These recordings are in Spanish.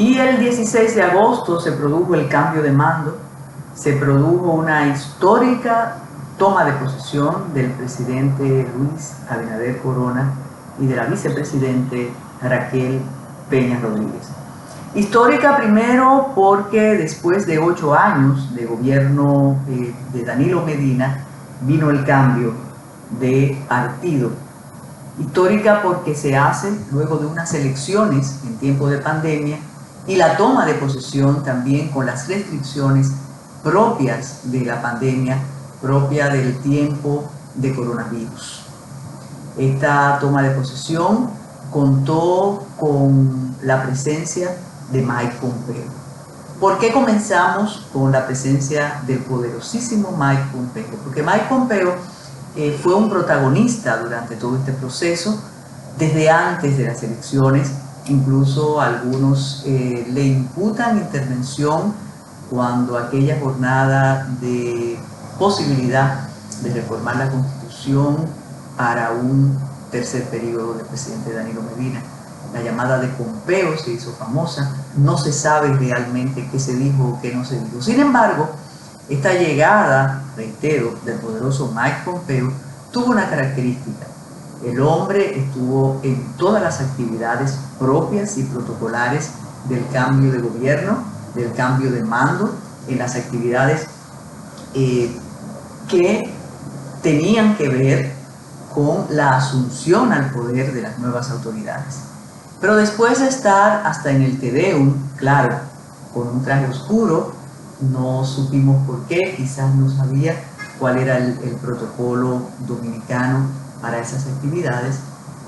Y el 16 de agosto se produjo el cambio de mando, se produjo una histórica toma de posesión del presidente Luis Abinader Corona y de la vicepresidente Raquel Peña Rodríguez. Histórica primero porque después de 8 años de gobierno de Danilo Medina vino el cambio de partido. Histórica porque se hace luego de unas elecciones en tiempo de pandemia y la toma de posesión también con las restricciones propias de la pandemia, propia del tiempo de coronavirus. Esta toma de posesión contó con la presencia de Mike Pompeo. ¿Por qué comenzamos con la presencia del poderosísimo Mike Pompeo? Porque Mike Pompeo fue un protagonista durante todo este proceso, desde antes de las elecciones. Incluso algunos le imputan intervención cuando aquella jornada de posibilidad de reformar la Constitución para un tercer periodo del presidente Danilo Medina. La llamada de Pompeo se hizo famosa, no se sabe realmente qué se dijo o qué no se dijo. Sin embargo, esta llegada, reitero, del poderoso Mike Pompeo tuvo una característica. El hombre estuvo en todas las actividades propias y protocolares del cambio de gobierno, del cambio de mando, en las actividades que tenían que ver con la asunción al poder de las nuevas autoridades. Pero después de estar hasta en el Te Deum, claro, con un traje oscuro, no supimos por qué, quizás no sabía cuál era el protocolo dominicano para esas actividades,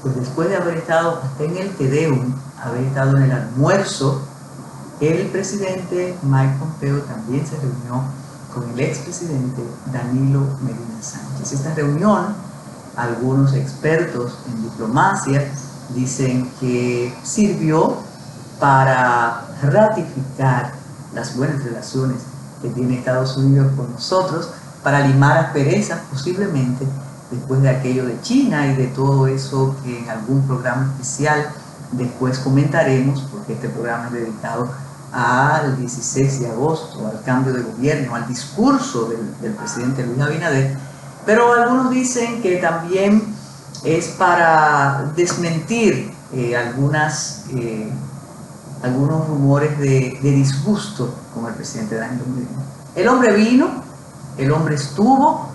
pues después de haber estado hasta en el Te Deum, haber estado en el almuerzo, el presidente Mike Pompeo también se reunió con el expresidente Danilo Medina Sánchez. Esta reunión, algunos expertos en diplomacia dicen que sirvió para ratificar las buenas relaciones que tiene Estados Unidos con nosotros, para limar asperezas posiblemente después de aquello de China y de todo eso que en algún programa especial después comentaremos, porque este programa es dedicado al 16 de agosto, al cambio de gobierno, al discurso del presidente Luis Abinader. Pero algunos dicen que también es para desmentir algunos rumores de disgusto con el presidente Danilo Medina. El hombre vino, el hombre estuvo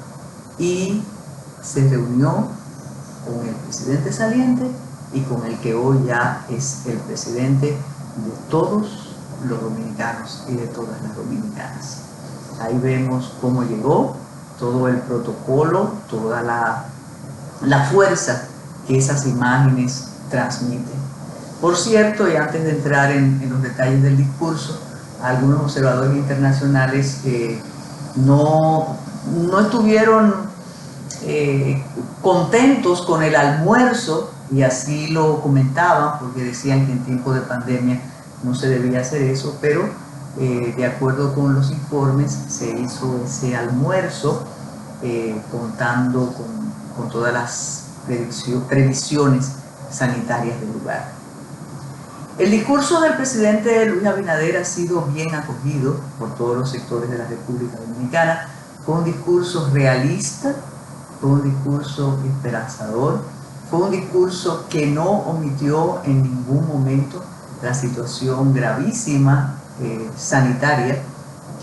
y se reunió con el presidente saliente y con el que hoy ya es el presidente de todos los dominicanos y de todas las dominicanas. Ahí vemos cómo llegó, todo el protocolo, toda la fuerza que esas imágenes transmiten. Por cierto, y antes de entrar en los detalles del discurso, algunos observadores internacionales no estuvieron contentos con el almuerzo, y así lo comentaban, porque decían que en tiempo de pandemia no se debía hacer eso, pero de acuerdo con los informes se hizo ese almuerzo contando con todas las previsiones sanitarias del lugar. El discurso del presidente Luis Abinader ha sido bien acogido por todos los sectores de la República Dominicana. Fue un discurso realista, fue un discurso esperanzador, fue un discurso que no omitió en ningún momento la situación gravísima sanitaria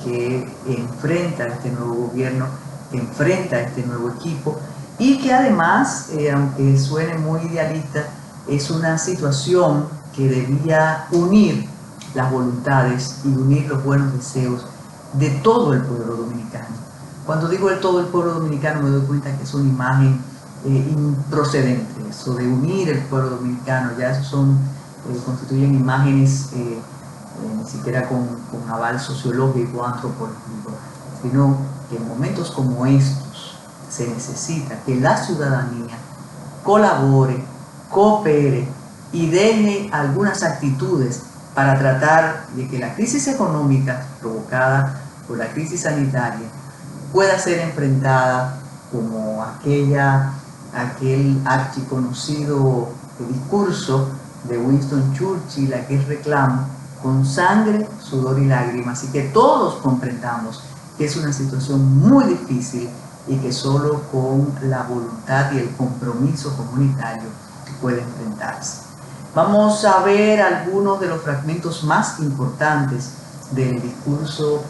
que enfrenta este nuevo gobierno, que enfrenta este nuevo equipo, y que además, aunque suene muy idealista, es una situación que debía unir las voluntades y unir los buenos deseos de todo el pueblo dominicano. Cuando digo de todo el pueblo dominicano me doy cuenta que es una imagen improcedente, eso de unir el pueblo dominicano, ya eso constituyen imágenes ni siquiera con aval sociológico, antropológico, sino que en momentos como estos se necesita que la ciudadanía colabore, coopere y deje algunas actitudes para tratar de que la crisis económica provocada por la crisis sanitaria pueda ser enfrentada como aquel archiconocido discurso de Winston Churchill, aquel reclamo con sangre, sudor y lágrimas, y que todos comprendamos que es una situación muy difícil y que solo con la voluntad y el compromiso comunitario puede enfrentarse. Vamos a ver algunos de los fragmentos más importantes del discurso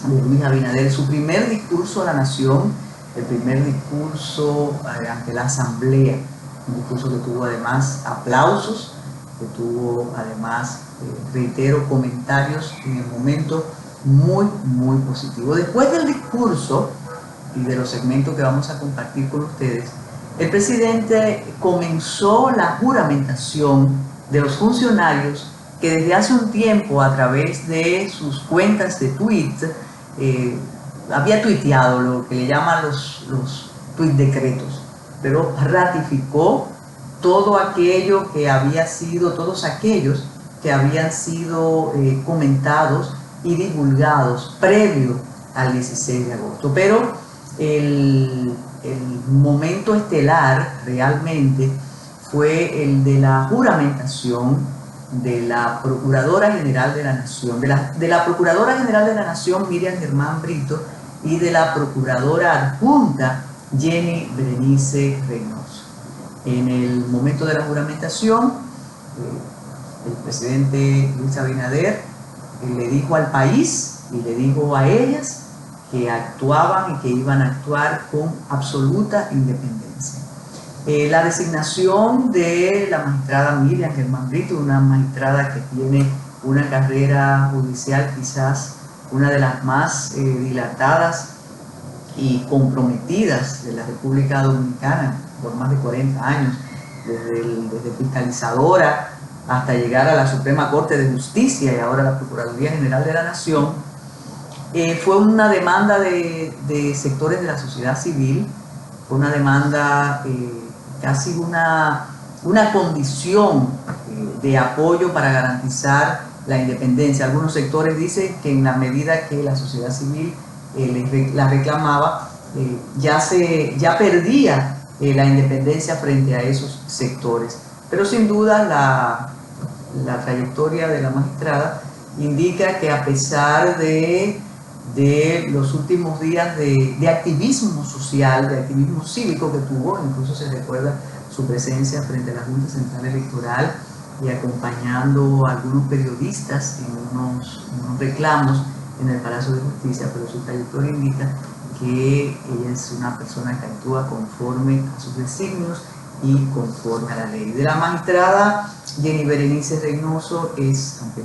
de Luis Abinader, su primer discurso a la nación, el primer discurso ante la asamblea, un discurso que tuvo además aplausos, que tuvo además, reitero, comentarios en el momento muy positivo. Después del discurso y de los segmentos que vamos a compartir con ustedes, el presidente comenzó la juramentación de los funcionarios que desde hace un tiempo, a través de sus cuentas de tweets, había tuiteado lo que le llaman los tuit decretos, pero ratificó todo aquello que había sido, todos aquellos que habían sido comentados y divulgados previo al 16 de agosto. Pero el momento estelar realmente fue el de la juramentación de la Procuradora General de la Nación, de la Procuradora General de la Nación, Miriam Germán Brito, y de la Procuradora Adjunta, Jenny Berenice Reynoso. En el momento de la juramentación, el presidente Luis Abinader le dijo al país y le dijo a ellas que actuaban y que iban a actuar con absoluta independencia. La designación de la magistrada Miriam Germán Brito, una magistrada que tiene una carrera judicial quizás una de las más dilatadas y comprometidas de la República Dominicana por más de 40 años, desde fiscalizadora hasta llegar a la Suprema Corte de Justicia y ahora a la Procuraduría General de la Nación. Fue una demanda de sectores de la sociedad civil, fue una demanda, casi una condición de apoyo para garantizar la independencia. Algunos sectores dicen que en la medida que la sociedad civil la reclamaba, ya perdía la independencia frente a esos sectores. Pero sin duda la trayectoria de la magistrada indica que a pesar de los últimos días de activismo social, de activismo cívico que tuvo, incluso se recuerda su presencia frente a la Junta Central Electoral y acompañando a algunos periodistas en unos reclamos en el Palacio de Justicia, pero su trayectoria indica que ella es una persona que actúa conforme a sus designios y conforme a la ley. De la magistrada Jenny Berenice Reynoso aunque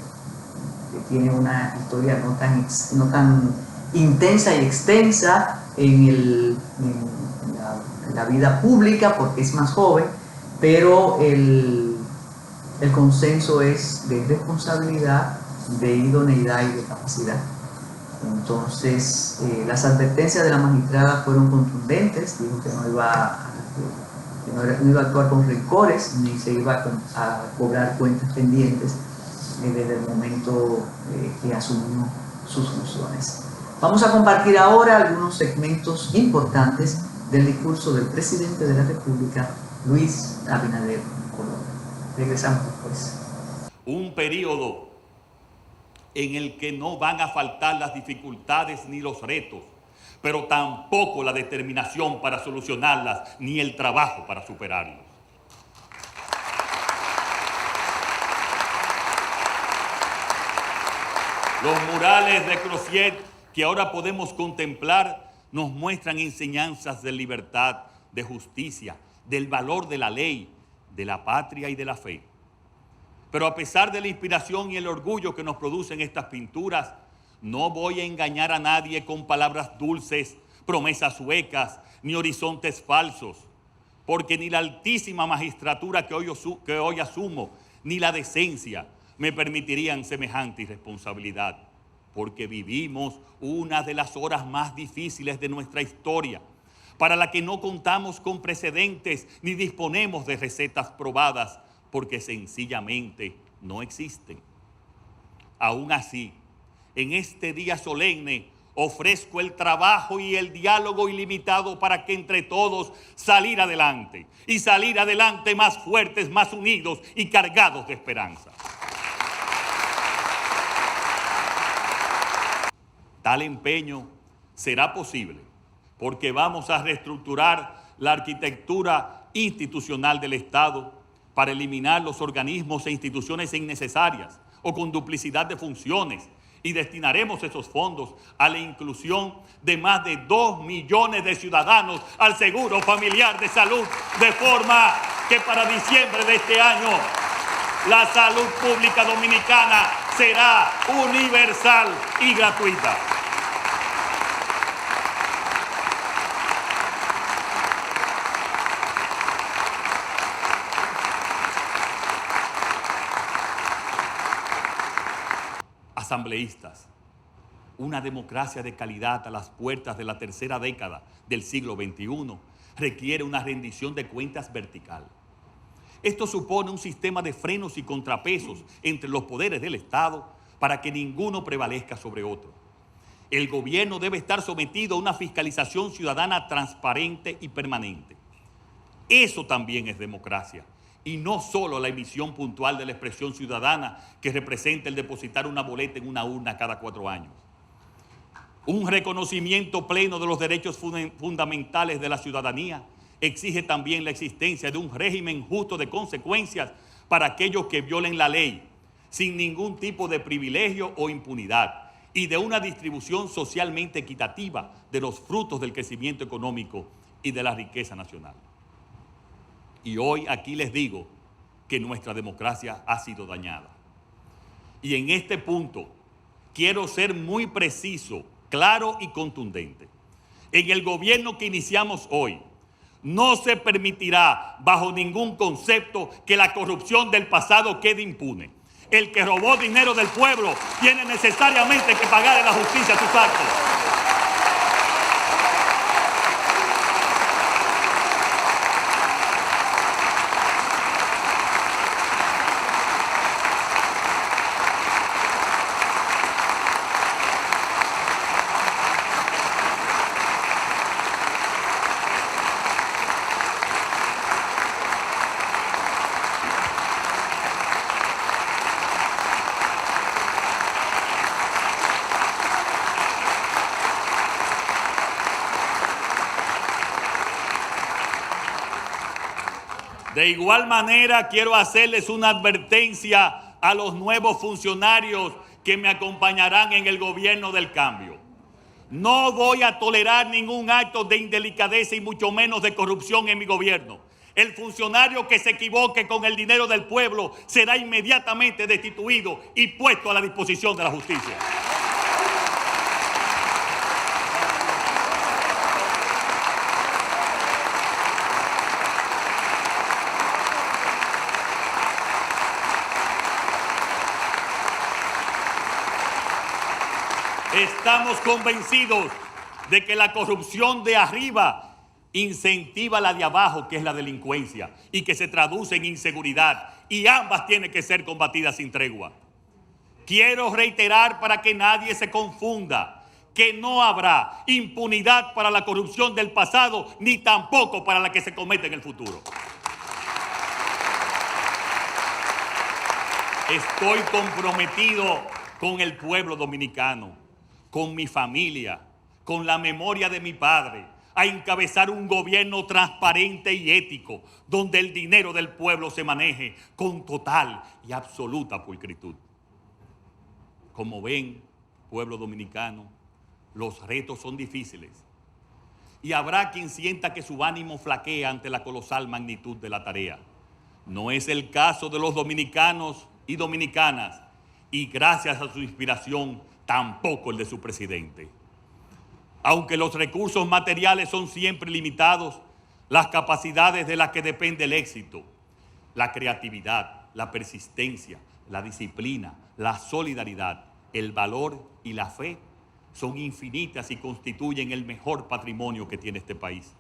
tiene una historia no tan intensa y extensa en la vida pública porque es más joven, pero el consenso es de responsabilidad, de idoneidad y de capacidad. Entonces, las advertencias de la magistrada fueron contundentes, dijo que no iba a actuar con rencores ni se iba a cobrar cuentas pendientes desde el momento que asumió sus funciones. Vamos a compartir ahora algunos segmentos importantes del discurso del presidente de la República, Luis Abinader Corona. Regresamos después. Un periodo en el que no van a faltar las dificultades ni los retos, pero tampoco la determinación para solucionarlas ni el trabajo para superarlos. Los murales de Crociet que ahora podemos contemplar nos muestran enseñanzas de libertad, de justicia, del valor de la ley, de la patria y de la fe. Pero a pesar de la inspiración y el orgullo que nos producen estas pinturas, no voy a engañar a nadie con palabras dulces, promesas huecas, ni horizontes falsos, porque ni la altísima magistratura que hoy asumo, ni la decencia me permitirían semejante irresponsabilidad, porque vivimos una de las horas más difíciles de nuestra historia, para la que no contamos con precedentes ni disponemos de recetas probadas, porque sencillamente no existen. Aún así, en este día solemne ofrezco el trabajo y el diálogo ilimitado para que entre todos salir adelante y salir adelante más fuertes, más unidos y cargados de esperanza. Tal empeño será posible porque vamos a reestructurar la arquitectura institucional del Estado para eliminar los organismos e instituciones innecesarias o con duplicidad de funciones, y destinaremos esos fondos a la inclusión de más de 2 millones de ciudadanos al seguro familiar de salud, de forma que para diciembre de este año la salud pública dominicana será universal y gratuita. Asambleístas, una democracia de calidad a las puertas de la tercera década del siglo XXI requiere una rendición de cuentas vertical. Esto supone un sistema de frenos y contrapesos entre los poderes del Estado para que ninguno prevalezca sobre otro. El gobierno debe estar sometido a una fiscalización ciudadana transparente y permanente. Eso también es democracia. Y no solo la emisión puntual de la expresión ciudadana que representa el depositar una boleta en una urna cada 4 años. Un reconocimiento pleno de los derechos fundamentales de la ciudadanía exige también la existencia de un régimen justo de consecuencias para aquellos que violen la ley, sin ningún tipo de privilegio o impunidad, y de una distribución socialmente equitativa de los frutos del crecimiento económico y de la riqueza nacional. Y hoy aquí les digo que nuestra democracia ha sido dañada. Y en este punto quiero ser muy preciso, claro y contundente. En el gobierno que iniciamos hoy, no se permitirá bajo ningún concepto que la corrupción del pasado quede impune. El que robó dinero del pueblo tiene necesariamente que pagar en la justicia sus actos. De igual manera, quiero hacerles una advertencia a los nuevos funcionarios que me acompañarán en el gobierno del cambio. No voy a tolerar ningún acto de indelicadeza y mucho menos de corrupción en mi gobierno. El funcionario que se equivoque con el dinero del pueblo será inmediatamente destituido y puesto a la disposición de la justicia. Estamos convencidos de que la corrupción de arriba incentiva la de abajo, que es la delincuencia, y que se traduce en inseguridad, y ambas tienen que ser combatidas sin tregua. Quiero reiterar para que nadie se confunda que no habrá impunidad para la corrupción del pasado, ni tampoco para la que se comete en el futuro. Estoy comprometido con el pueblo dominicano, con mi familia, con la memoria de mi padre, a encabezar un gobierno transparente y ético, donde el dinero del pueblo se maneje con total y absoluta pulcritud. Como ven, pueblo dominicano, los retos son difíciles y habrá quien sienta que su ánimo flaquea ante la colosal magnitud de la tarea. No es el caso de los dominicanos y dominicanas, y gracias a su inspiración, tampoco el de su presidente. Aunque los recursos materiales son siempre limitados, las capacidades de las que depende el éxito, la creatividad, la persistencia, la disciplina, la solidaridad, el valor y la fe son infinitas y constituyen el mejor patrimonio que tiene este país.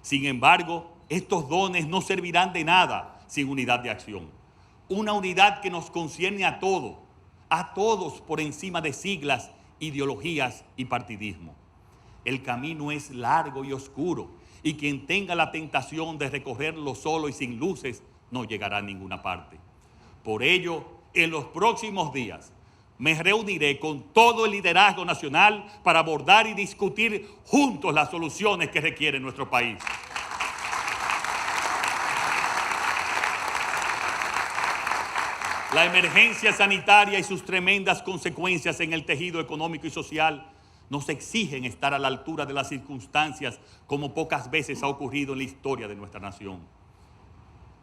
Sin embargo, estos dones no servirán de nada sin unidad de acción. Una unidad que nos concierne a todos por encima de siglas, ideologías y partidismo. El camino es largo y oscuro, y quien tenga la tentación de recorrerlo solo y sin luces no llegará a ninguna parte. Por ello, en los próximos días me reuniré con todo el liderazgo nacional para abordar y discutir juntos las soluciones que requiere nuestro país. La emergencia sanitaria y sus tremendas consecuencias en el tejido económico y social nos exigen estar a la altura de las circunstancias como pocas veces ha ocurrido en la historia de nuestra nación.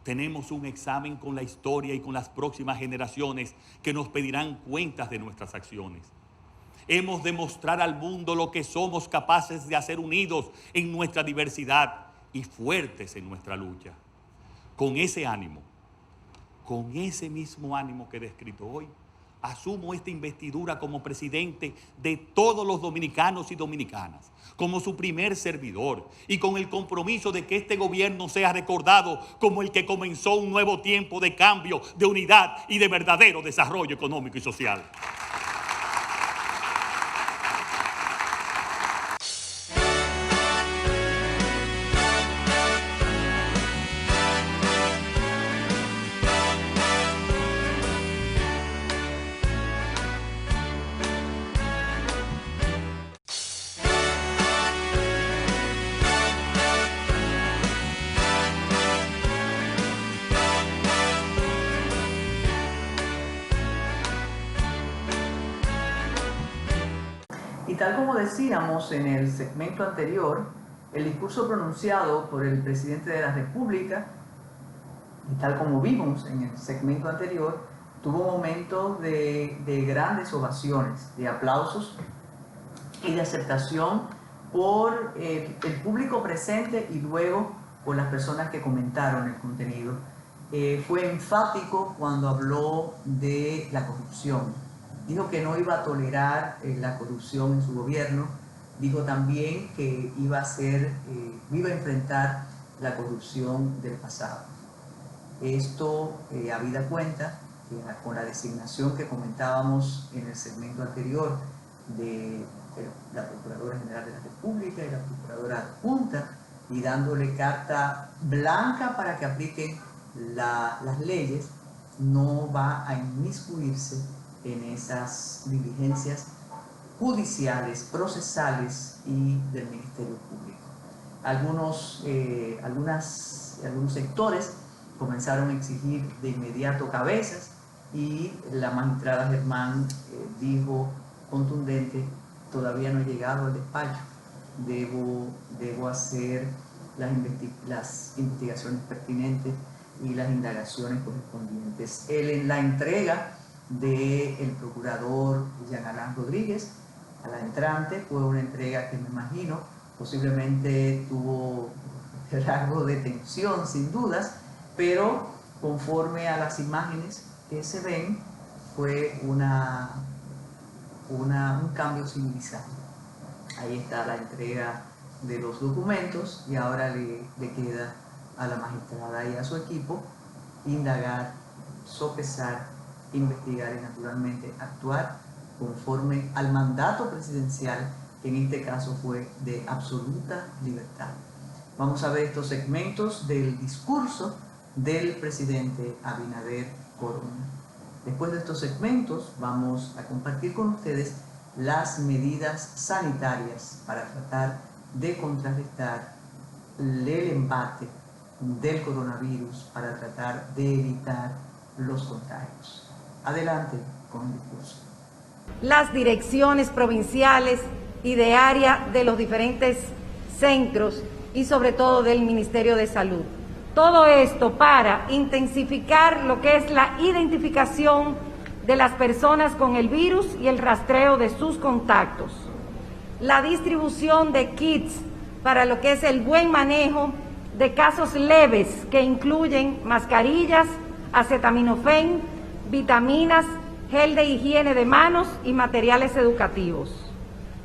Tenemos un examen con la historia y con las próximas generaciones que nos pedirán cuentas de nuestras acciones. Hemos de mostrar al mundo lo que somos capaces de hacer unidos en nuestra diversidad y fuertes en nuestra lucha. Con ese ánimo, con ese mismo ánimo que he descrito hoy, asumo esta investidura como presidente de todos los dominicanos y dominicanas, como su primer servidor y con el compromiso de que este gobierno sea recordado como el que comenzó un nuevo tiempo de cambio, de unidad y de verdadero desarrollo económico y social. Y tal como decíamos en el segmento anterior, el discurso pronunciado por el presidente de la República, y tal como vimos en el segmento anterior, tuvo momentos de grandes ovaciones, de aplausos y de aceptación por el público presente y luego por las personas que comentaron el contenido. Fue enfático cuando habló de la corrupción. Dijo que no iba a tolerar la corrupción en su gobierno. Dijo también que iba a enfrentar la corrupción del pasado. Esto, habida cuenta, con la designación que comentábamos en el segmento anterior de la Procuradora General de la República y la Procuradora Adjunta, y dándole carta blanca para que apliquen las leyes, no va a inmiscuirse en esas diligencias judiciales, procesales y del Ministerio Público. Algunos sectores comenzaron a exigir de inmediato cabezas y la magistrada Germán dijo contundente: todavía no he llegado al despacho, debo hacer las investigaciones pertinentes y las indagaciones correspondientes. Él, en la entrega del procurador Jean Alain Rodríguez a la entrante, fue una entrega que me imagino posiblemente tuvo rasgo de tensión sin dudas, pero conforme a las imágenes que se ven fue un cambio civilizado. Ahí está la entrega de los documentos y ahora le queda a la magistrada y a su equipo indagar, sopesar, investigar y naturalmente actuar conforme al mandato presidencial, que en este caso fue de absoluta libertad. Vamos a ver estos segmentos del discurso del presidente Abinader Corona. Después de estos segmentos vamos a compartir con ustedes las medidas sanitarias para tratar de contrarrestar el embate del coronavirus, para tratar de evitar los contagios. Adelante con el discurso. Las direcciones provinciales y de área de los diferentes centros y sobre todo del Ministerio de Salud. Todo esto para intensificar lo que es la identificación de las personas con el virus y el rastreo de sus contactos. La distribución de kits para lo que es el buen manejo de casos leves, que incluyen mascarillas, acetaminofén, vitaminas, gel de higiene de manos y materiales educativos.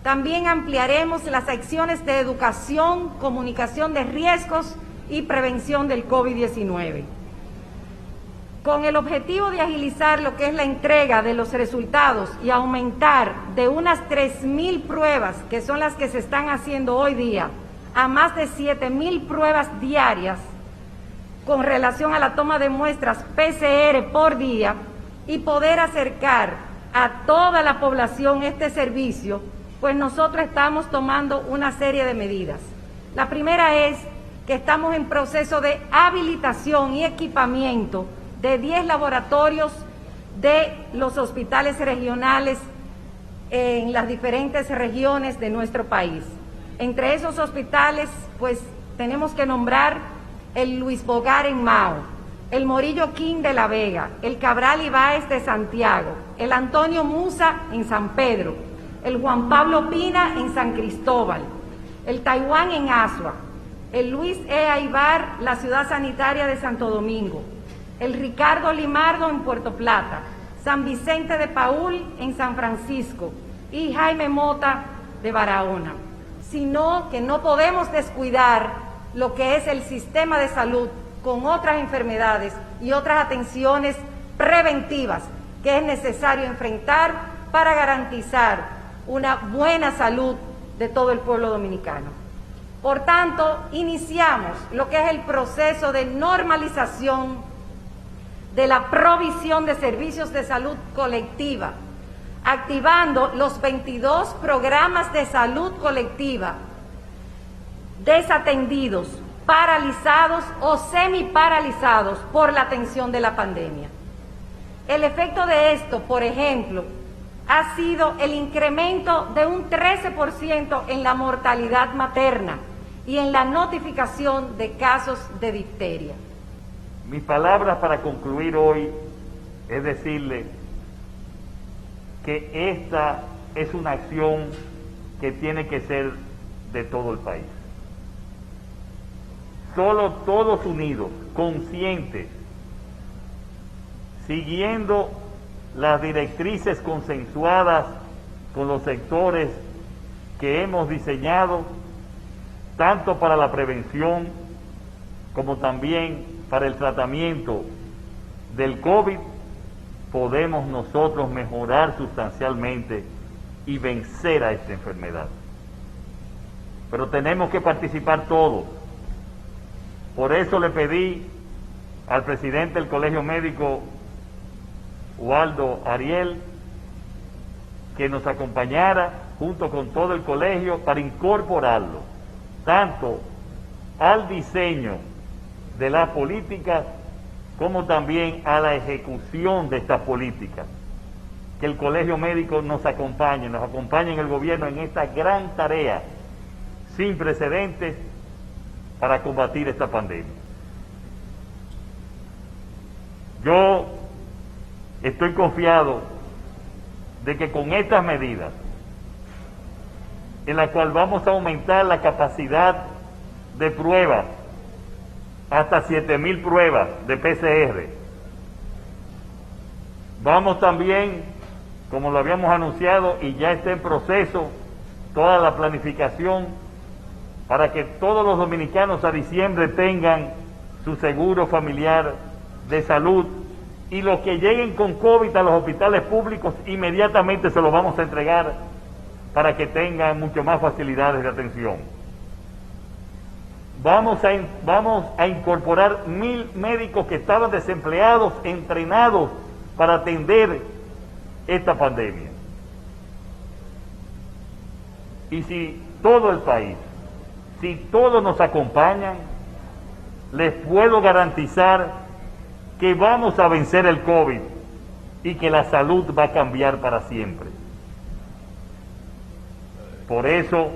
También ampliaremos las acciones de educación, comunicación de riesgos y prevención del COVID-19. Con el objetivo de agilizar lo que es la entrega de los resultados y aumentar de unas 3.000 pruebas, que son las que se están haciendo hoy día, a más de 7.000 pruebas diarias con relación a la toma de muestras PCR por día, y poder acercar a toda la población este servicio, pues nosotros estamos tomando una serie de medidas. La primera es que estamos en proceso de habilitación y equipamiento de 10 laboratorios de los hospitales regionales en las diferentes regiones de nuestro país. Entre esos hospitales, pues tenemos que nombrar el Luis Bogar en Mao, el Morillo King de La Vega, el Cabral Ibáez de Santiago, el Antonio Musa en San Pedro, el Juan Pablo Pina en San Cristóbal, el Taiwán en Asua, el Luis E. Aybar, la Ciudad Sanitaria de Santo Domingo, el Ricardo Limardo en Puerto Plata, San Vicente de Paúl en San Francisco y Jaime Mota de Barahona. Sino que no podemos descuidar lo que es el sistema de salud con otras enfermedades y otras atenciones preventivas que es necesario enfrentar para garantizar una buena salud de todo el pueblo dominicano. Por tanto, iniciamos lo que es el proceso de normalización de la provisión de servicios de salud colectiva, activando los 22 programas de salud colectiva desatendidos, paralizados o semiparalizados por la atención de la pandemia. El efecto de esto, por ejemplo, ha sido el incremento de un 13% en la mortalidad materna y en la notificación de casos de difteria. Mis palabras para concluir hoy es decirle que esta es una acción que tiene que ser de todo el país. Solo todos unidos, conscientes, siguiendo las directrices consensuadas con los sectores que hemos diseñado, tanto para la prevención como también para el tratamiento del COVID, podemos nosotros mejorar sustancialmente y vencer a esta enfermedad. Pero tenemos que participar todos. Por eso le pedí al presidente del Colegio Médico, Waldo Ariel, que nos acompañara junto con todo el colegio para incorporarlo tanto al diseño de las políticas como también a la ejecución de estas políticas. Que el Colegio Médico nos acompañe en el gobierno en esta gran tarea sin precedentes para combatir esta pandemia. Yo estoy confiado de que con estas medidas, en la cual vamos a aumentar la capacidad de pruebas hasta 7,000 pruebas de PCR. Vamos también, como lo habíamos anunciado y ya está en proceso, toda la planificación para que todos los dominicanos a diciembre tengan su seguro familiar de salud, y los que lleguen con COVID a los hospitales públicos inmediatamente se los vamos a entregar para que tengan mucho más facilidades de atención. Vamos a incorporar 1,000 médicos que estaban desempleados, entrenados para atender esta pandemia. Y si todo el país, si todos nos acompañan, les puedo garantizar que vamos a vencer el COVID y que la salud va a cambiar para siempre. Por eso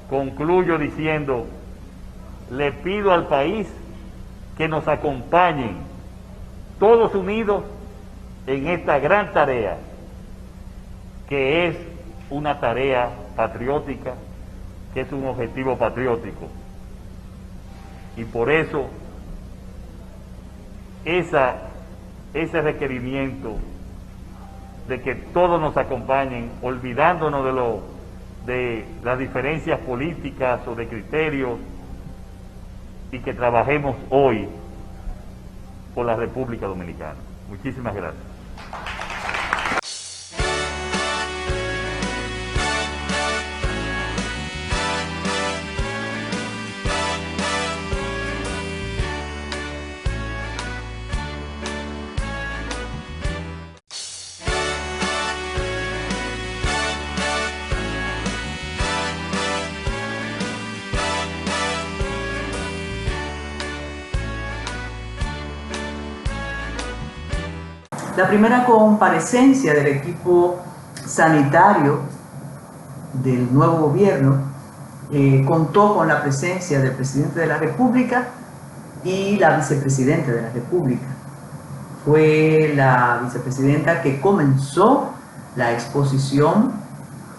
concluyo diciendo, le pido al país que nos acompañen todos unidos en esta gran tarea, que es una tarea patriótica, que es un objetivo patriótico. Y por eso ese requerimiento de que todos nos acompañen, olvidándonos de las diferencias políticas o de criterios, y que trabajemos hoy por la República Dominicana. Muchísimas gracias. La primera comparecencia del equipo sanitario del nuevo gobierno contó con la presencia del presidente de la República y la vicepresidenta de la República. Fue la vicepresidenta que comenzó la exposición,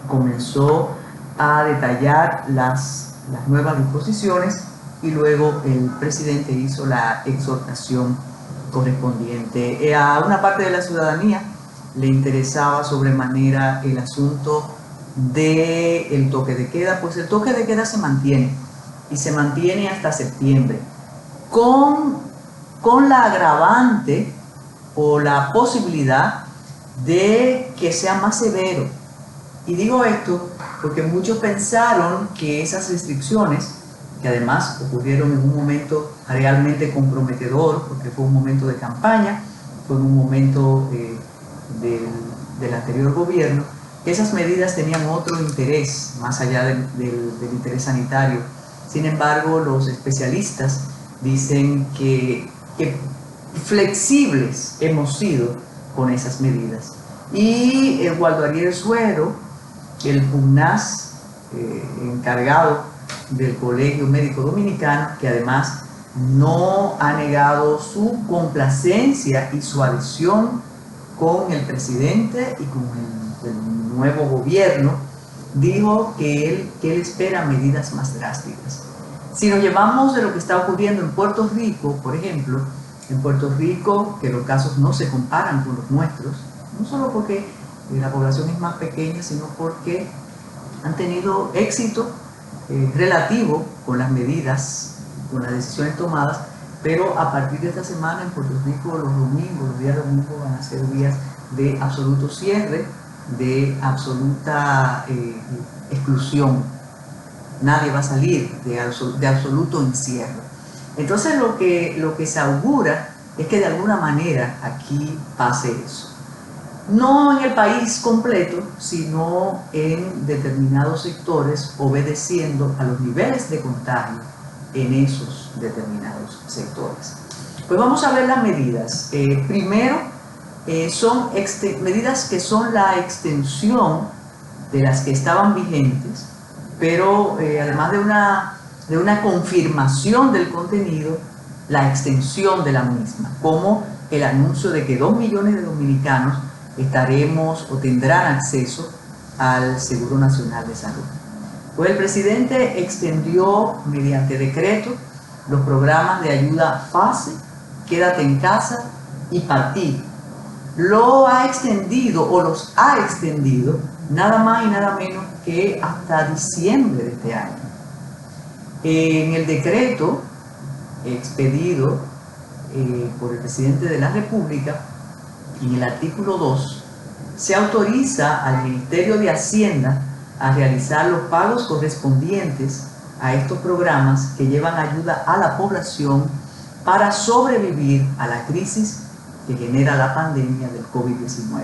comenzó a detallar las nuevas disposiciones y luego el presidente hizo la exhortación correspondiente. A una parte de la ciudadanía le interesaba sobremanera el asunto del toque de queda, pues el toque de queda se mantiene y se mantiene hasta septiembre, con la agravante o la posibilidad de que sea más severo. Y digo esto porque muchos pensaron que esas restricciones, que además ocurrieron en un momento realmente comprometedor, porque fue un momento de campaña, fue un momento del anterior gobierno, esas medidas tenían otro interés más allá del interés sanitario. Sin embargo, los especialistas dicen que flexibles hemos sido con esas medidas. Y Waldo Ariel Suero, el pugnaz encargado del Colegio Médico Dominicano, que además no ha negado su complacencia y su adhesión con el presidente y con el nuevo gobierno, dijo que él espera medidas más drásticas. Si nos llevamos de lo que está ocurriendo en Puerto Rico, por ejemplo, en Puerto Rico, que los casos no se comparan con los nuestros, no solo porque la población es más pequeña, sino porque han tenido éxito relativo con las medidas, con las decisiones tomadas, pero a partir de esta semana en Puerto Rico los días domingos van a ser días de absoluto cierre, de absoluta exclusión. Nadie va a salir de absoluto encierro. Entonces lo que se augura es que de alguna manera aquí pase eso. No en el país completo, sino en determinados sectores, obedeciendo a los niveles de contagio en esos determinados sectores. Pues vamos a ver las medidas. Primero, son medidas que son la extensión de las que estaban vigentes, pero además de una confirmación del contenido, la extensión de la misma, como el anuncio de que 2 millones de dominicanos estaremos o tendrán acceso al Seguro Nacional de Salud. Pues el presidente extendió mediante decreto los programas de ayuda FASE, Quédate en Casa y Partir. Lo ha extendido o los ha extendido nada más y nada menos que hasta diciembre de este año. En el decreto expedido por el presidente de la República, en el artículo 2, se autoriza al Ministerio de Hacienda a realizar los pagos correspondientes a estos programas que llevan ayuda a la población para sobrevivir a la crisis que genera la pandemia del COVID-19.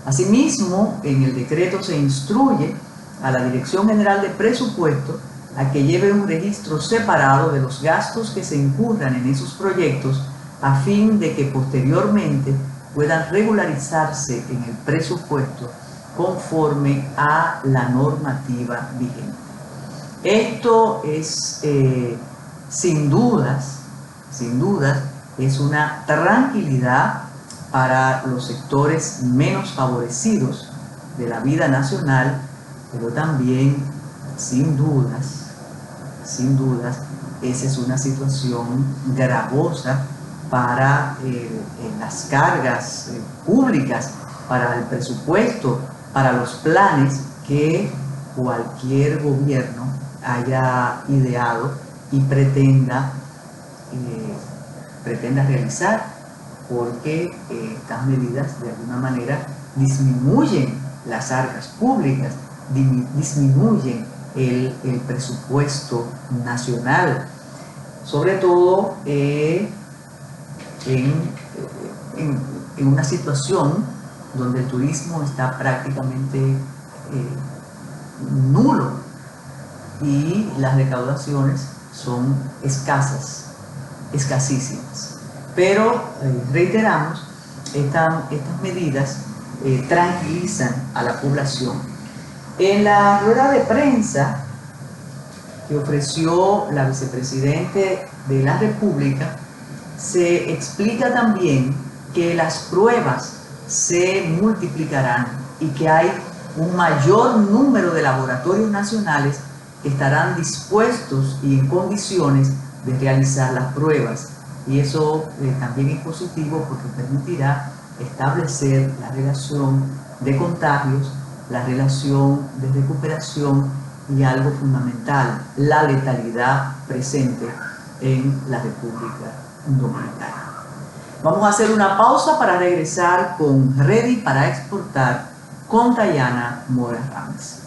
Asimismo, en el decreto se instruye a la Dirección General de Presupuesto a que lleve un registro separado de los gastos que se incurran en esos proyectos a fin de que posteriormente puedan regularizarse en el presupuesto conforme a la normativa vigente. Esto es, sin dudas, es una tranquilidad para los sectores menos favorecidos de la vida nacional, pero también, sin dudas, esa es una situación gravosa para las cargas públicas, para el presupuesto, para los planes que cualquier gobierno haya ideado y pretenda realizar, porque estas medidas de alguna manera disminuyen las arcas públicas, disminuyen el presupuesto nacional, sobre todo en una situación donde el turismo está prácticamente nulo y las recaudaciones son escasísimas. Pero reiteramos estas medidas tranquilizan a la población. En la rueda de prensa que ofreció la vicepresidente de la República, se explica también que las pruebas se multiplicarán y que hay un mayor número de laboratorios nacionales que estarán dispuestos y en condiciones de realizar las pruebas. Y eso también es positivo porque permitirá establecer la relación de contagios, la relación de recuperación y algo fundamental, la letalidad presente en la República Dominicana. Vamos a hacer una pausa para regresar con Ready para Exportar con Dayana Mora Rames.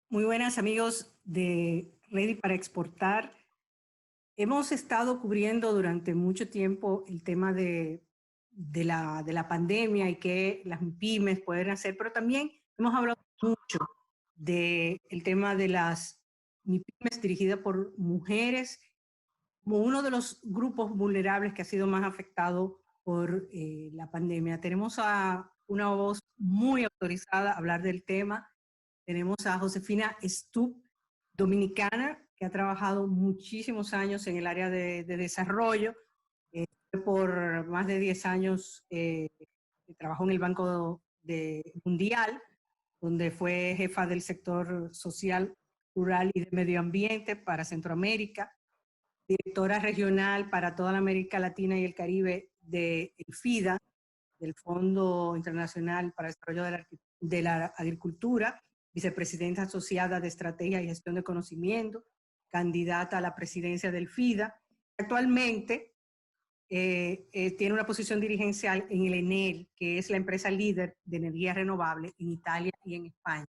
Muy buenas amigos de Ready para Exportar. Hemos estado cubriendo durante mucho tiempo el tema de la pandemia y qué las pymes pueden hacer, pero también hemos hablado mucho del tema de las pymes dirigidas por mujeres como uno de los grupos vulnerables que ha sido más afectado por la pandemia. Tenemos a una voz muy autorizada a hablar del tema. Tenemos a Josefina Stubb, dominicana, que ha trabajado muchísimos años en el área de desarrollo. Por más de 10 años trabajó en el Banco Mundial, donde fue jefa del sector social, rural y de medio ambiente para Centroamérica, directora regional para toda la América Latina y el Caribe del FIDA, del Fondo Internacional para el Desarrollo de la Agricultura, vicepresidenta asociada de Estrategia y Gestión de Conocimiento, candidata a la presidencia del FIDA. Actualmente tiene una posición dirigencial en el Enel, que es la empresa líder de energía renovable en Italia y en España,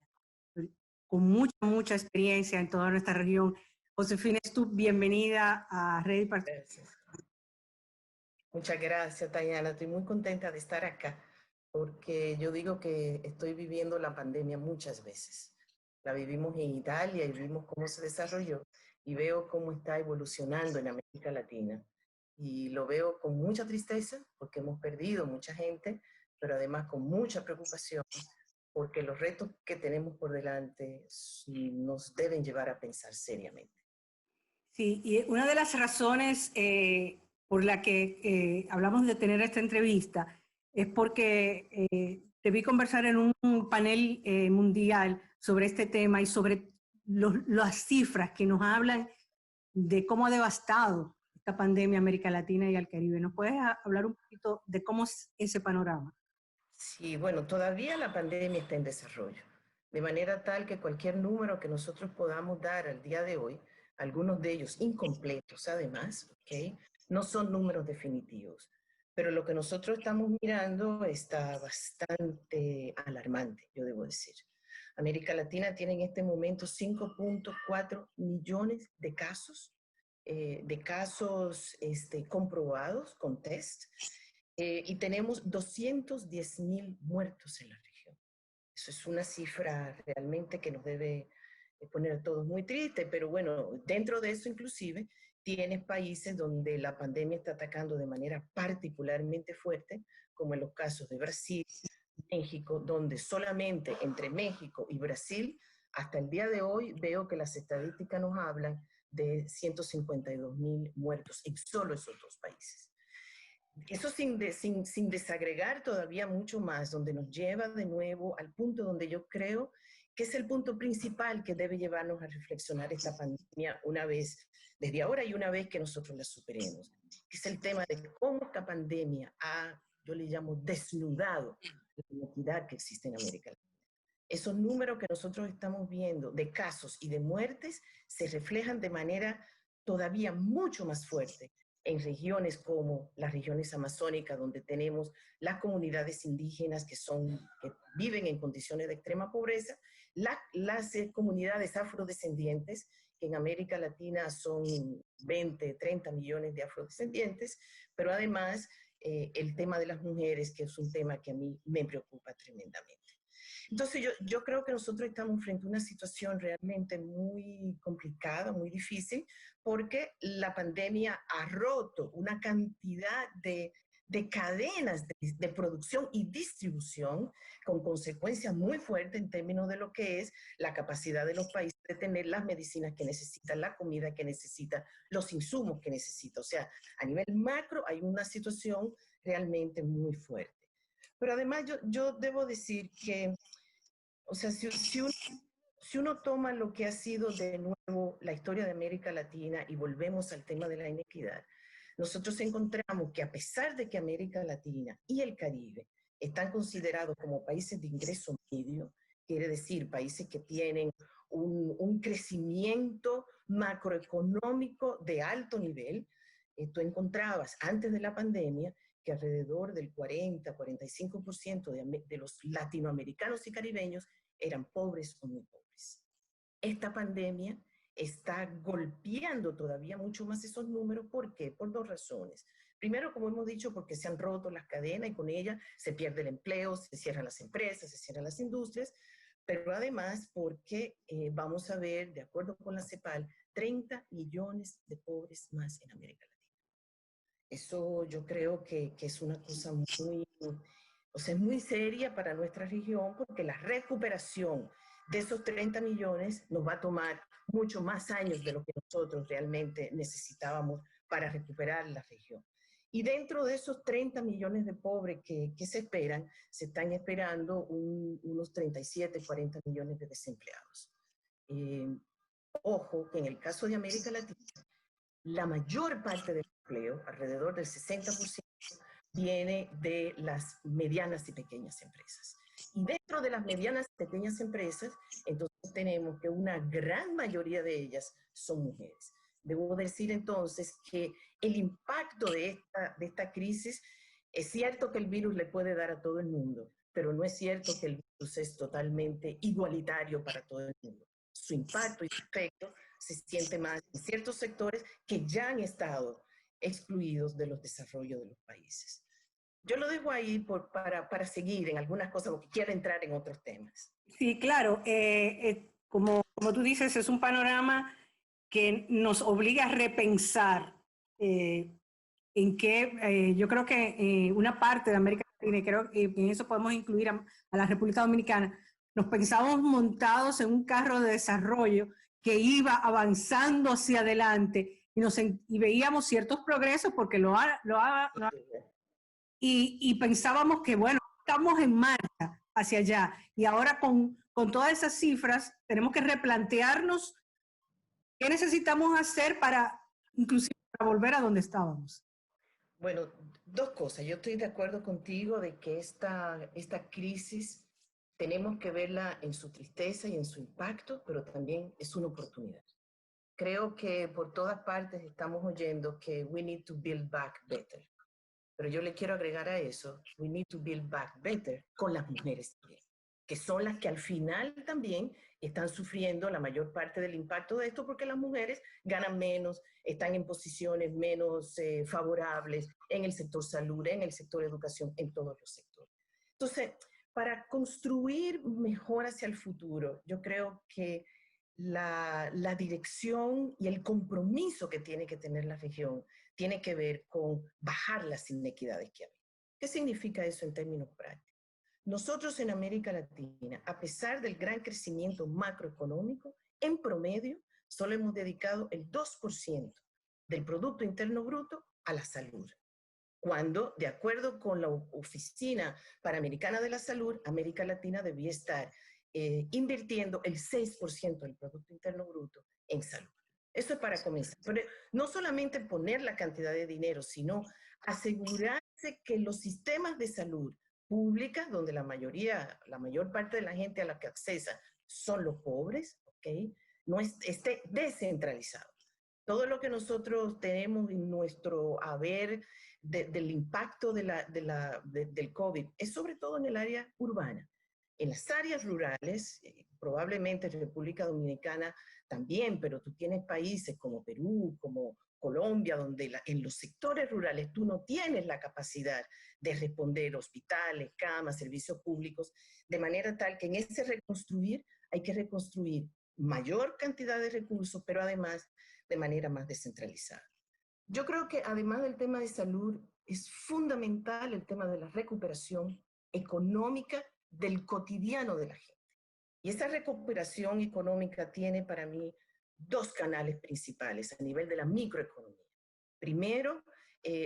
con mucha experiencia en toda nuestra región. Josefina Stubb, bienvenida a Ready para... Gracias. Muchas gracias, Dayana. Estoy muy contenta de estar acá porque yo digo que estoy viviendo la pandemia muchas veces. La vivimos en Italia y vimos cómo se desarrolló y veo cómo está evolucionando en América Latina. Y lo veo con mucha tristeza porque hemos perdido mucha gente, pero además con mucha preocupación porque los retos que tenemos por delante nos deben llevar a pensar seriamente. Sí, y una de las razones por la que hablamos de tener esta entrevista es porque te vi conversar en un panel mundial sobre este tema y sobre las cifras que nos hablan de cómo ha devastado esta pandemia a América Latina y al Caribe. ¿Nos puedes hablar un poquito de cómo es ese panorama? Sí, bueno, todavía la pandemia está en desarrollo, de manera tal que cualquier número que nosotros podamos dar al día de hoy, algunos de ellos incompletos además, ¿okay? No son números definitivos, pero lo que nosotros estamos mirando está bastante alarmante, yo debo decir. América Latina tiene en este momento 5.4 millones de casos comprobados con test, y tenemos 210.000 muertos en la región. Eso es una cifra realmente que nos debe poner a todos muy tristes, pero bueno, dentro de eso inclusive tienes países donde la pandemia está atacando de manera particularmente fuerte, como en los casos de Brasil, México, donde solamente entre México y Brasil, hasta el día de hoy veo que las estadísticas nos hablan de 152.000 muertos en solo esos dos países. Eso sin desagregar todavía mucho más, donde nos lleva de nuevo al punto donde yo creo que es el punto principal que debe llevarnos a reflexionar esta pandemia una vez, desde ahora y una vez que nosotros la superemos, que es el tema de cómo esta pandemia ha, yo le llamo, desnudado la inequidad que existe en América Latina. Esos números que nosotros estamos viendo de casos y de muertes se reflejan de manera todavía mucho más fuerte en regiones como las regiones amazónicas, donde tenemos las comunidades indígenas que viven en condiciones de extrema pobreza, las comunidades afrodescendientes, que en América Latina son 20, 30 millones de afrodescendientes, pero además el tema de las mujeres, que es un tema que a mí me preocupa tremendamente. Entonces yo creo que nosotros estamos frente a una situación realmente muy complicada, muy difícil, porque la pandemia ha roto una cantidad de cadenas de producción y distribución con consecuencias muy fuertes en términos de lo que es la capacidad de los países de tener las medicinas que necesitan, la comida que necesitan, los insumos que necesitan. O sea, a nivel macro hay una situación realmente muy fuerte. Pero además yo debo decir que, o sea, si uno toma lo que ha sido de nuevo la historia de América Latina y volvemos al tema de la inequidad, nosotros encontramos que a pesar de que América Latina y el Caribe están considerados como países de ingreso medio, quiere decir países que tienen un crecimiento macroeconómico de alto nivel, tú encontrabas antes de la pandemia que alrededor del 40-45% de los latinoamericanos y caribeños eran pobres o muy pobres. Esta pandemia está golpeando todavía mucho más esos números. ¿Por qué? Por dos razones. Primero, como hemos dicho, porque se han roto las cadenas y con ellas se pierde el empleo, se cierran las empresas, se cierran las industrias, pero además porque vamos a ver, de acuerdo con la CEPAL, 30 millones de pobres más en América Latina. Eso yo creo que es una cosa muy, o sea, es muy seria para nuestra región, porque la recuperación de esos 30 millones nos va a tomar mucho más años de lo que nosotros realmente necesitábamos para recuperar la región. Y dentro de esos 30 millones de pobres que se esperan, se están esperando unos 37, 40 millones de desempleados. Ojo, que en el caso de América Latina, la mayor parte del empleo, alrededor del 60%, viene de las medianas y pequeñas empresas. Y dentro de las medianas y pequeñas empresas, entonces tenemos que una gran mayoría de ellas son mujeres. Debo decir entonces que el impacto de esta crisis, es cierto que el virus le puede dar a todo el mundo, pero no es cierto que el virus es totalmente igualitario para todo el mundo. Su impacto y su efecto se siente más en ciertos sectores que ya han estado excluidos de los desarrollos de los países. Yo lo dejo ahí para seguir en algunas cosas, porque quiero entrar en otros temas. Sí, claro. Como tú dices, es un panorama que nos obliga a repensar en qué, yo creo que una parte de América Latina, y creo que en eso podemos incluir a la República Dominicana, nos pensábamos montados en un carro de desarrollo que iba avanzando hacia adelante y veíamos ciertos progresos porque y pensábamos que, bueno, estamos en marcha hacia allá. Y ahora con todas esas cifras tenemos que replantearnos qué necesitamos hacer inclusive para volver a donde estábamos. Bueno, dos cosas. Yo estoy de acuerdo contigo de que esta crisis tenemos que verla en su tristeza y en su impacto, pero también es una oportunidad. Creo que por todas partes estamos oyendo que we need to build back better. Pero yo le quiero agregar a eso, we need to build back better con las mujeres también, que son las que al final también están sufriendo la mayor parte del impacto de esto, porque las mujeres ganan menos, están en posiciones menos favorables en el sector salud, en el sector educación, en todos los sectores. Entonces, para construir mejor hacia el futuro, yo creo que la dirección y el compromiso que tiene que tener la región tiene que ver con bajar las inequidades que hay. ¿Qué significa eso en términos prácticos? Nosotros en América Latina, a pesar del gran crecimiento macroeconómico, en promedio solo hemos dedicado el 2% del Producto Interno Bruto a la salud. Cuando, de acuerdo con la Oficina Panamericana de la Salud, América Latina debía estar invirtiendo el 6% del Producto Interno Bruto en salud. Eso es para comenzar. Pero no solamente poner la cantidad de dinero, sino asegurarse que los sistemas de salud pública, donde la mayor parte de la gente a la que accesa son los pobres, ¿okay? No esté descentralizado. Todo lo que nosotros tenemos en nuestro haber del impacto del COVID es sobre todo en el área urbana. En las áreas rurales, probablemente República Dominicana también, pero tú tienes países como Perú, como Colombia, donde en los sectores rurales tú no tienes la capacidad de responder hospitales, camas, servicios públicos, de manera tal que en ese reconstruir hay que reconstruir mayor cantidad de recursos, pero además de manera más descentralizada. Yo creo que además del tema de salud, es fundamental el tema de la recuperación económica del cotidiano de la gente. Y esa recuperación económica tiene para mí dos canales principales a nivel de la microeconomía. Primero,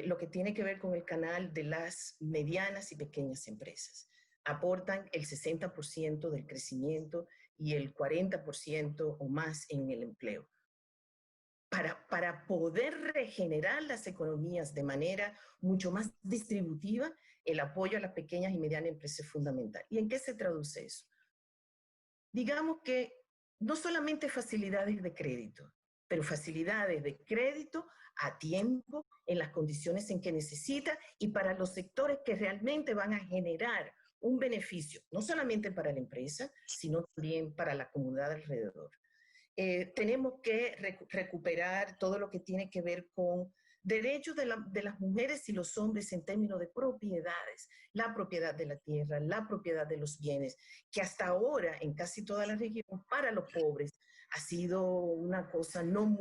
lo que tiene que ver con el canal de las medianas y pequeñas empresas. Aportan el 60% del crecimiento y el 40% o más en el empleo. Para poder regenerar las economías de manera mucho más distributiva, el apoyo a las pequeñas y medianas empresas es fundamental. ¿Y en qué se traduce eso? Digamos que no solamente facilidades de crédito, pero facilidades de crédito a tiempo, en las condiciones en que necesita y para los sectores que realmente van a generar un beneficio, no solamente para la empresa, sino también para la comunidad alrededor. Tenemos que recuperar todo lo que tiene que ver con derechos de las mujeres y los hombres en términos de propiedades, la propiedad de la tierra, la propiedad de los bienes, que hasta ahora en casi toda la región para los pobres ha sido una cosa no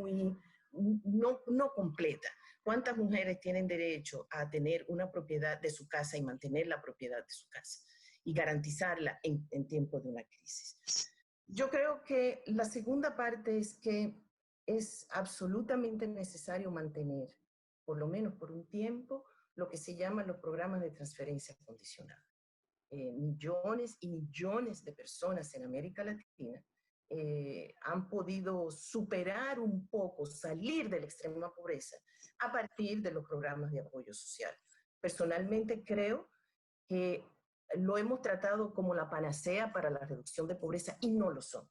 completa. ¿Cuántas mujeres tienen derecho a tener una propiedad de su casa y mantener la propiedad de su casa y garantizarla en tiempos de una crisis? Yo creo que la segunda parte es que es absolutamente necesario mantener, por lo menos por un tiempo, lo que se llaman los programas de transferencia condicional. Millones y millones de personas en América Latina han podido superar un poco, salir de la extrema pobreza a partir de los programas de apoyo social. Personalmente creo que lo hemos tratado como la panacea para la reducción de pobreza y no lo son.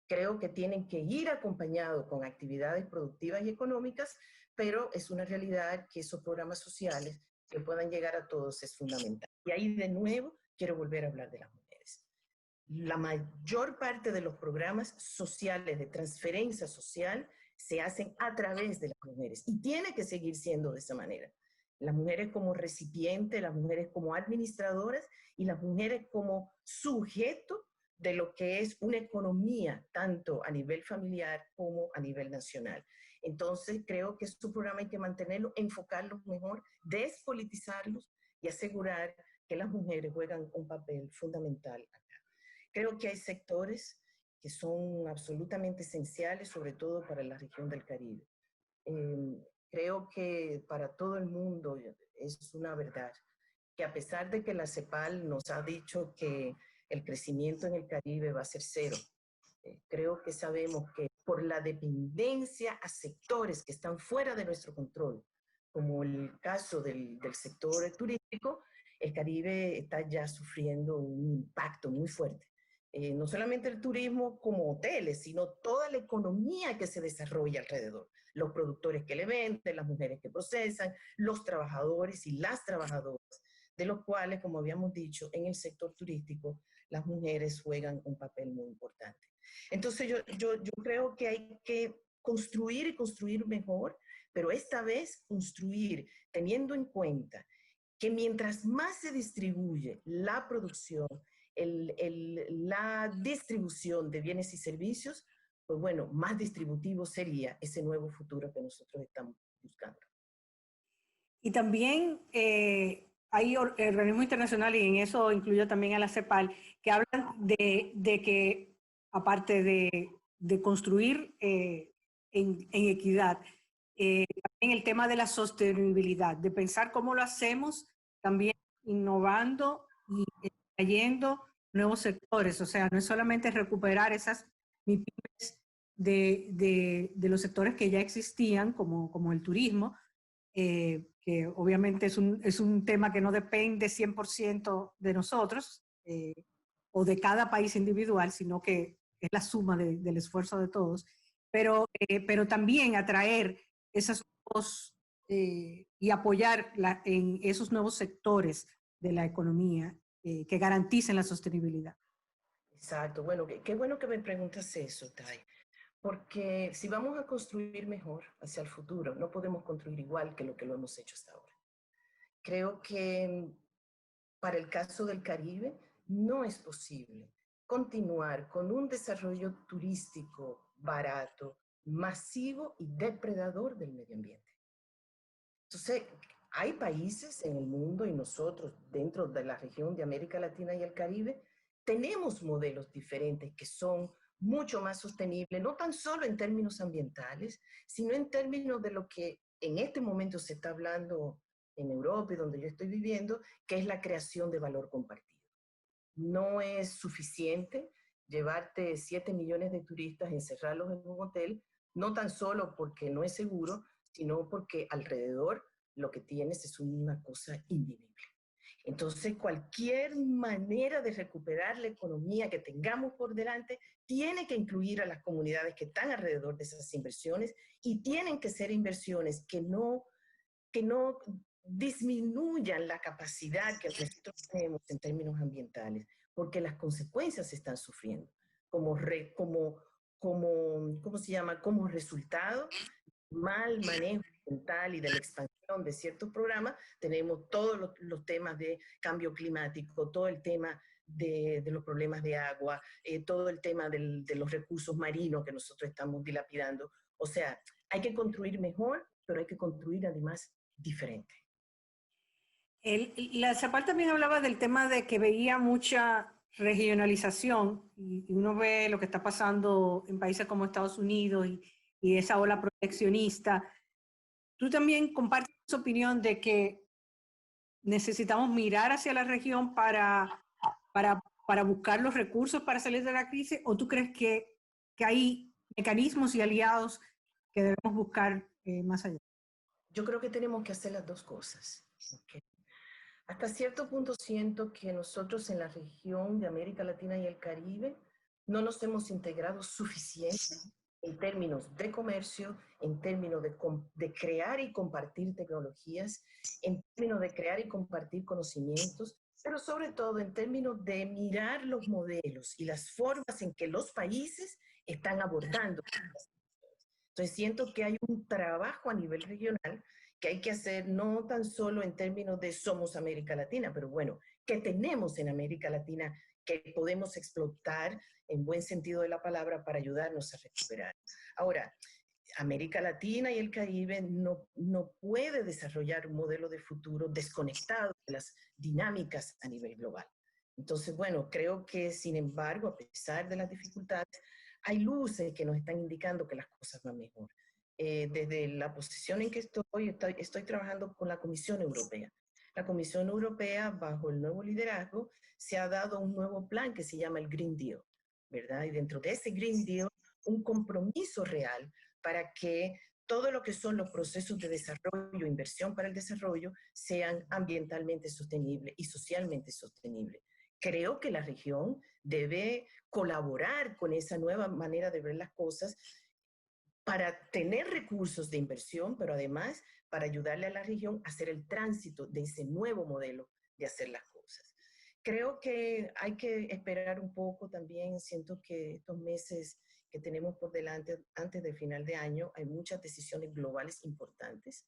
Creo que tienen que ir acompañados con actividades productivas y económicas, pero es una realidad que esos programas sociales que puedan llegar a todos es fundamental. Y ahí de nuevo quiero volver a hablar de las mujeres. La mayor parte de los programas sociales de transferencia social se hacen a través de las mujeres y tiene que seguir siendo de esa manera. Las mujeres como recipiente, las mujeres como administradoras y las mujeres como sujeto de lo que es una economía, tanto a nivel familiar como a nivel nacional. Entonces, creo que su programa hay que mantenerlo, enfocarlo mejor, despolitizarlos y asegurar que las mujeres juegan un papel fundamental acá. Creo que hay sectores que son absolutamente esenciales, sobre todo para la región del Caribe. Creo que para todo el mundo es una verdad que a pesar de que la CEPAL nos ha dicho que el crecimiento en el Caribe va a ser cero, creo que sabemos que por la dependencia a sectores que están fuera de nuestro control, como el caso del sector turístico, el Caribe está ya sufriendo un impacto muy fuerte. No solamente el turismo como hoteles, sino toda la economía que se desarrolla alrededor. Los productores que le venden, las mujeres que procesan, los trabajadores y las trabajadoras, de los cuales, como habíamos dicho, en el sector turístico, las mujeres juegan un papel muy importante. Entonces yo creo que hay que construir y construir mejor, pero esta vez construir teniendo en cuenta que mientras más se distribuye la producción, la distribución de bienes y servicios, pues bueno, más distributivo sería ese nuevo futuro que nosotros estamos buscando. Y también hay organismos internacionales, y en eso incluyo también a la CEPAL, que hablan de que, aparte de construir en equidad, también el tema de la sostenibilidad, de pensar cómo lo hacemos, también innovando y trayendo nuevos sectores. O sea, no es solamente recuperar esas MIPYMES de los sectores que ya existían, como el turismo, que obviamente es un tema que no depende 100% de nosotros o de cada país individual, sino que es la suma del esfuerzo de todos. pero también atraer esos nuevos, y apoyar en esos nuevos sectores de la economía que garanticen la sostenibilidad. Exacto. Bueno, qué bueno que me preguntas eso, Tai. Porque si vamos a construir mejor hacia el futuro, no podemos construir igual que lo hemos hecho hasta ahora. Creo que para el caso del Caribe no es posible continuar con un desarrollo turístico barato, masivo y depredador del medio ambiente. Entonces, hay países en el mundo y nosotros dentro de la región de América Latina y el Caribe tenemos modelos diferentes que son mucho más sostenibles, no tan solo en términos ambientales, sino en términos de lo que en este momento se está hablando en Europa y donde yo estoy viviendo, que es la creación de valor compartido. No es suficiente llevarte 7 millones de turistas, encerrarlos en un hotel, no tan solo porque no es seguro, sino porque alrededor lo que tienes es una cosa invivible. Entonces, cualquier manera de recuperar la economía que tengamos por delante tiene que incluir a las comunidades que están alrededor de esas inversiones y tienen que ser inversiones que no disminuyan la capacidad que nosotros tenemos en términos ambientales, porque las consecuencias se están sufriendo como resultado mal manejo ambiental y de la expansión de ciertos programas. Tenemos todos los temas de cambio climático, todo el tema de los problemas de agua, todo el tema de los recursos marinos que nosotros estamos dilapidando. O sea, hay que construir mejor, pero hay que construir además diferente. La Zapal también hablaba del tema de que veía mucha regionalización y uno ve lo que está pasando en países como Estados Unidos y esa ola proteccionista. ¿Tú también compartes esa opinión de que necesitamos mirar hacia la región para buscar los recursos para salir de la crisis? ¿O tú crees que hay mecanismos y aliados que debemos buscar más allá? Yo creo que tenemos que hacer las dos cosas. ¿Okay? Hasta cierto punto siento que nosotros en la región de América Latina y el Caribe no nos hemos integrado suficiente en términos de comercio, en términos de crear y compartir tecnologías, en términos de crear y compartir conocimientos, pero sobre todo en términos de mirar los modelos y las formas en que los países están abordando. Entonces siento que hay un trabajo a nivel regional que hay que hacer no tan solo en términos de somos América Latina, pero bueno, que tenemos en América Latina que podemos explotar en buen sentido de la palabra para ayudarnos a recuperar. Ahora, América Latina y el Caribe no puede desarrollar un modelo de futuro desconectado de las dinámicas a nivel global. Entonces, bueno, creo que sin embargo, a pesar de las dificultades, hay luces que nos están indicando que las cosas van mejor. Desde la posición en que estoy trabajando con la Comisión Europea. La Comisión Europea, bajo el nuevo liderazgo, se ha dado un nuevo plan que se llama el Green Deal, ¿verdad? Y dentro de ese Green Deal, un compromiso real para que todo lo que son los procesos de desarrollo, inversión para el desarrollo, sean ambientalmente sostenibles y socialmente sostenibles. Creo que la región debe colaborar con esa nueva manera de ver las cosas para tener recursos de inversión, pero además para ayudarle a la región a hacer el tránsito de ese nuevo modelo de hacer las cosas. Creo que hay que esperar un poco también. Siento que estos meses que tenemos por delante, antes del final de año, hay muchas decisiones globales importantes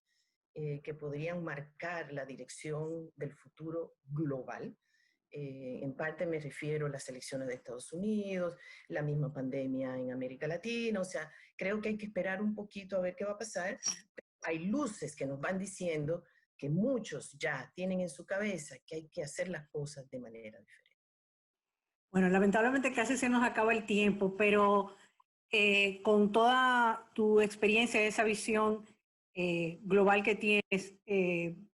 que podrían marcar la dirección del futuro global. En parte me refiero a las elecciones de Estados Unidos, la misma pandemia en América Latina. O sea, creo que hay que esperar un poquito a ver qué va a pasar. Hay luces que nos van diciendo que muchos ya tienen en su cabeza que hay que hacer las cosas de manera diferente. Bueno, lamentablemente casi se nos acaba el tiempo, pero con toda tu experiencia, esa visión global que tienes,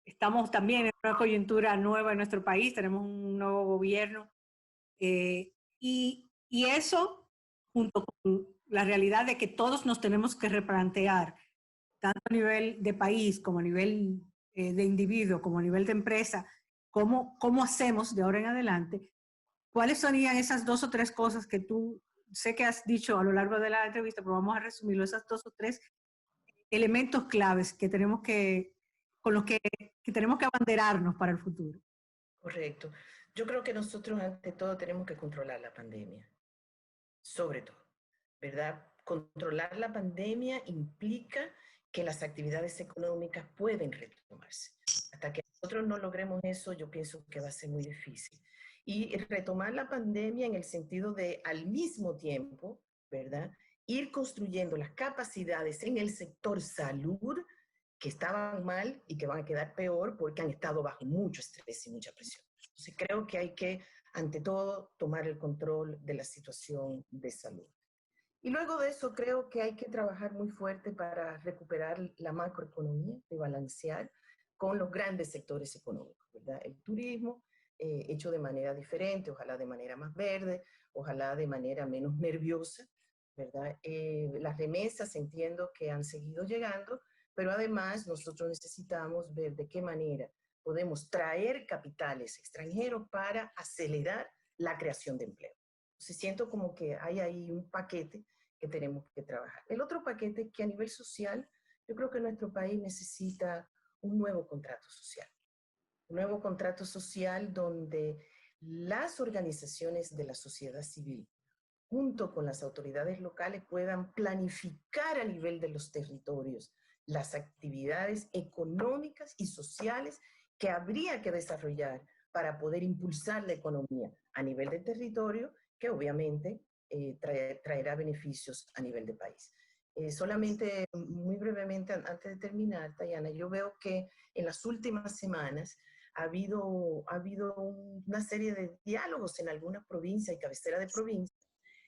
estamos también en una coyuntura nueva en nuestro país, tenemos un nuevo gobierno, y eso, junto con la realidad de que todos nos tenemos que replantear, tanto a nivel de país como a nivel de individuo, como a nivel de empresa, cómo hacemos de ahora en adelante. ¿Cuáles serían esas 2 o 3 cosas que tú sé que has dicho a lo largo de la entrevista, pero vamos a resumirlo, esas 2 o 3 elementos claves que tenemos con los que tenemos que abanderarnos para el futuro. Correcto. Yo creo que nosotros ante todo tenemos que controlar la pandemia, sobre todo, ¿verdad? Controlar la pandemia implica que las actividades económicas pueden retomarse. Hasta que nosotros no logremos eso, yo pienso que va a ser muy difícil. Y retomar la pandemia en el sentido de, al mismo tiempo, ¿verdad?, ir construyendo las capacidades en el sector salud que estaban mal y que van a quedar peor porque han estado bajo mucho estrés y mucha presión. Entonces creo que hay que, ante todo, tomar el control de la situación de salud. Y luego de eso creo que hay que trabajar muy fuerte para recuperar la macroeconomía, de balancear con los grandes sectores económicos, ¿verdad? El turismo, hecho de manera diferente, ojalá de manera más verde, ojalá de manera menos nerviosa, ¿verdad? Las remesas entiendo que han seguido llegando, pero además nosotros necesitamos ver de qué manera podemos traer capitales extranjeros para acelerar la creación de empleo. Entonces siento como que hay ahí un paquete que tenemos que trabajar. El otro paquete es que a nivel social, yo creo que nuestro país necesita un nuevo contrato social. Un nuevo contrato social donde las organizaciones de la sociedad civil, junto con las autoridades locales, puedan planificar a nivel de los territorios las actividades económicas y sociales que habría que desarrollar para poder impulsar la economía a nivel de territorio, que obviamente traerá beneficios a nivel de país. Solamente muy brevemente, antes de terminar, Tayana, yo veo que en las últimas semanas ha habido una serie de diálogos en algunas provincias y cabeceras de provincias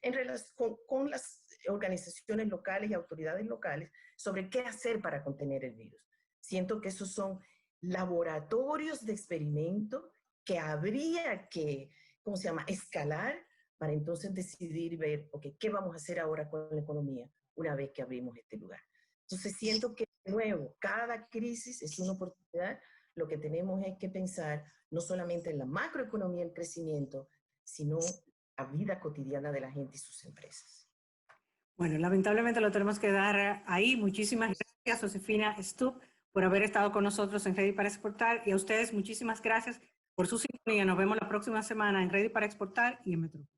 en relación con las organizaciones locales y autoridades locales sobre qué hacer para contener el virus. Siento que esos son laboratorios de experimento que habría que, ¿cómo se llama?, escalar para entonces decidir y ver, ok, ¿qué vamos a hacer ahora con la economía una vez que abrimos este lugar? Entonces siento que, de nuevo, cada crisis es una oportunidad. Lo que tenemos es que pensar no solamente en la macroeconomía, el crecimiento, sino la vida cotidiana de la gente y sus empresas. Bueno, lamentablemente lo tenemos que dar ahí. Muchísimas gracias, Josefina Stubb, por haber estado con nosotros en Ready para Exportar, y a ustedes muchísimas gracias por su sintonía. Nos vemos la próxima semana en Ready para Exportar y en Metrópolis.